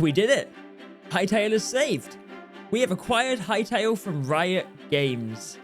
We did it. Hytale is saved. We have acquired Hytale from Riot Games.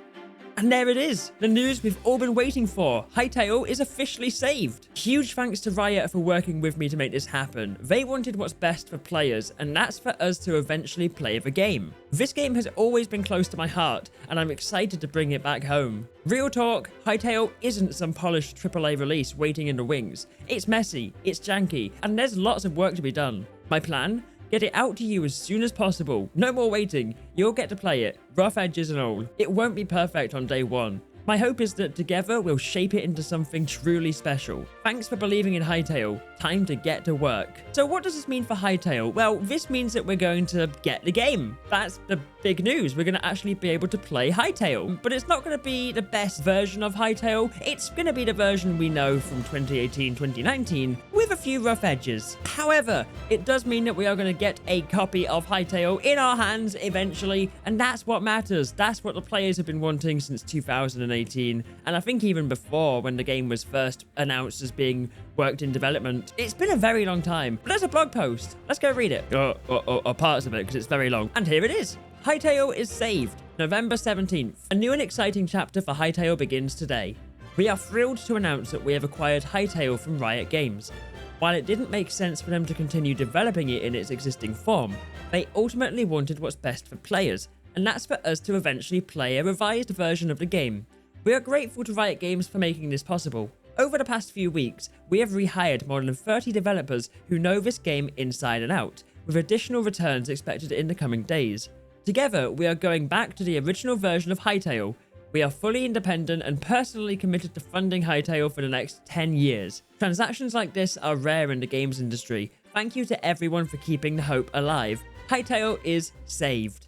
And there it is, the news we've all been waiting for. Hytale is officially saved. Huge thanks to Riot for working with me to make this happen. They wanted what's best for players, and that's for us to eventually play the game. This game has always been close to my heart, and I'm excited to bring it back home. Real talk, Hytale isn't some polished AAA release waiting in the wings. It's messy, it's janky, and there's lots of work to be done. My plan? Get it out to you as soon as possible. No more waiting. You'll get to play it, rough edges and all. It won't be perfect on day one. My hope is that together we'll shape it into something truly special. Thanks for believing in Hytale. Time to get to work. So what does this mean for Hytale? Well, this means that we're going to get the game. That's the big news. We're going to actually be able to play Hytale. But it's not going to be the best version of Hytale. It's going to be the version we know from 2018-2019 with a few rough edges. However, it does mean that we are going to get a copy of Hytale in our hands eventually, and that's what matters. That's what the players have been wanting since 2018. And I think even before, when the game was first announced as being worked in development. It's been a very long time, but there's a blog post. Let's go read it. Or parts of it, because it's very long. And here it is. Hytale is saved. November 17th. A new and exciting chapter for Hytale begins today. We are thrilled to announce that we have acquired Hytale from Riot Games. While it didn't make sense for them to continue developing it in its existing form, they ultimately wanted what's best for players, and that's for us to eventually play a revised version of the game. We are grateful to Riot Games for making this possible. Over the past few weeks, we have rehired more than 30 developers who know this game inside and out, with additional returns expected in the coming days. Together, we are going back to the original version of Hytale. We are fully independent and personally committed to funding Hytale for the next 10 years. Transactions like this are rare in the games industry. Thank you to everyone for keeping the hope alive. Hytale is saved.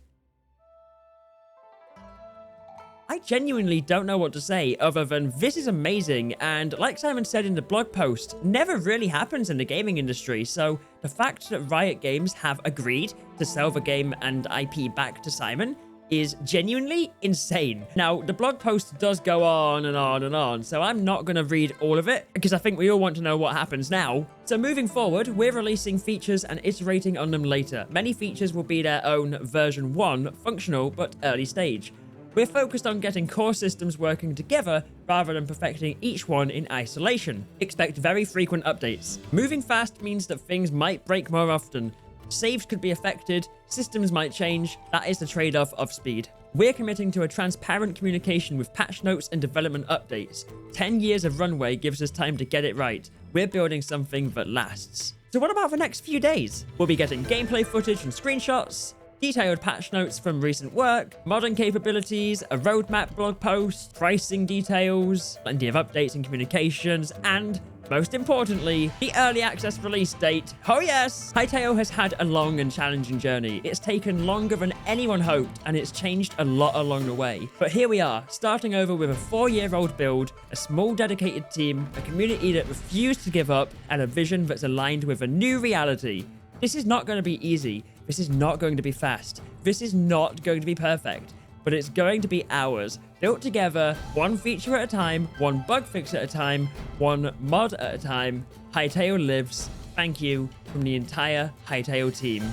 I genuinely don't know what to say other than this is amazing, and like Simon said in the blog post, never really happens in the gaming industry, so the fact that Riot Games have agreed to sell the game and IP back to Simon is genuinely insane. Now, the blog post does go on and on and on, so I'm not going to read all of it, because I think we all want to know what happens now. So moving forward, we're releasing features and iterating on them later. Many features will be their own version 1, functional but early stage. We're focused on getting core systems working together rather than perfecting each one in isolation. Expect very frequent updates. Moving fast means that things might break more often. Saves could be affected, systems might change. That is the trade-off of speed. We're committing to a transparent communication with patch notes and development updates. 10 years of runway gives us time to get it right. We're building something that lasts. So what about the next few days? We'll be getting gameplay footage and screenshots, detailed patch notes from recent work, modern capabilities, a roadmap blog post, pricing details, plenty of updates and communications, and most importantly, the early access release date. Oh yes! Hytale has had a long and challenging journey. It's taken longer than anyone hoped, and it's changed a lot along the way. But here we are, starting over with a 4-year-old build, a small dedicated team, a community that refused to give up, and a vision that's aligned with a new reality. This is not going to be easy. This is not going to be fast. This is not going to be perfect. But it's going to be ours, built together, one feature at a time, one bug fix at a time, one mod at a time. Hytale lives. Thank you from the entire Hytale team.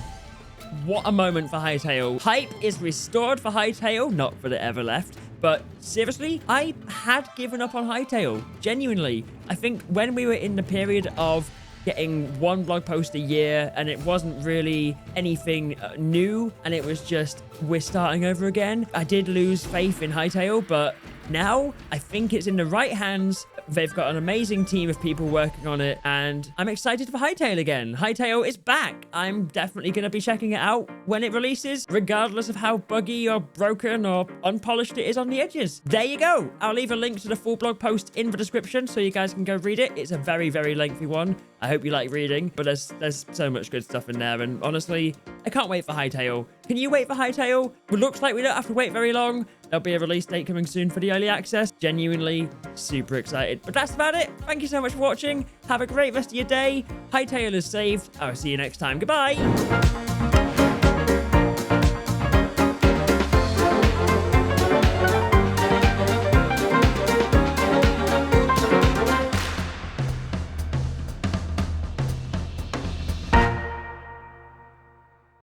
What a moment for Hytale. Hype is restored for Hytale, not that it ever left. But seriously, I had given up on Hytale. Genuinely. I think when we were in the period of getting one blog post a year and it wasn't really anything new and it was just we're starting over again, I did lose faith in Hytale, but now I think it's in the right hands. They've got an amazing team of people working on it, and I'm excited for Hytale again. Hytale is back. I'm definitely going to be checking it out when it releases, regardless of how buggy or broken or unpolished it is on the edges. There you go. I'll leave a link to the full blog post in the description so you guys can go read it. It's a very, very lengthy one. I hope you like reading, but there's so much good stuff in there, and honestly, I can't wait for Hytale. Can you wait for Hytale? It looks like we don't have to wait very long. There'll be a release date coming soon for the early access. Genuinely super excited. But that's about it. Thank you so much for watching. Have a great rest of your day. Hytale is saved. I'll see you next time. Goodbye.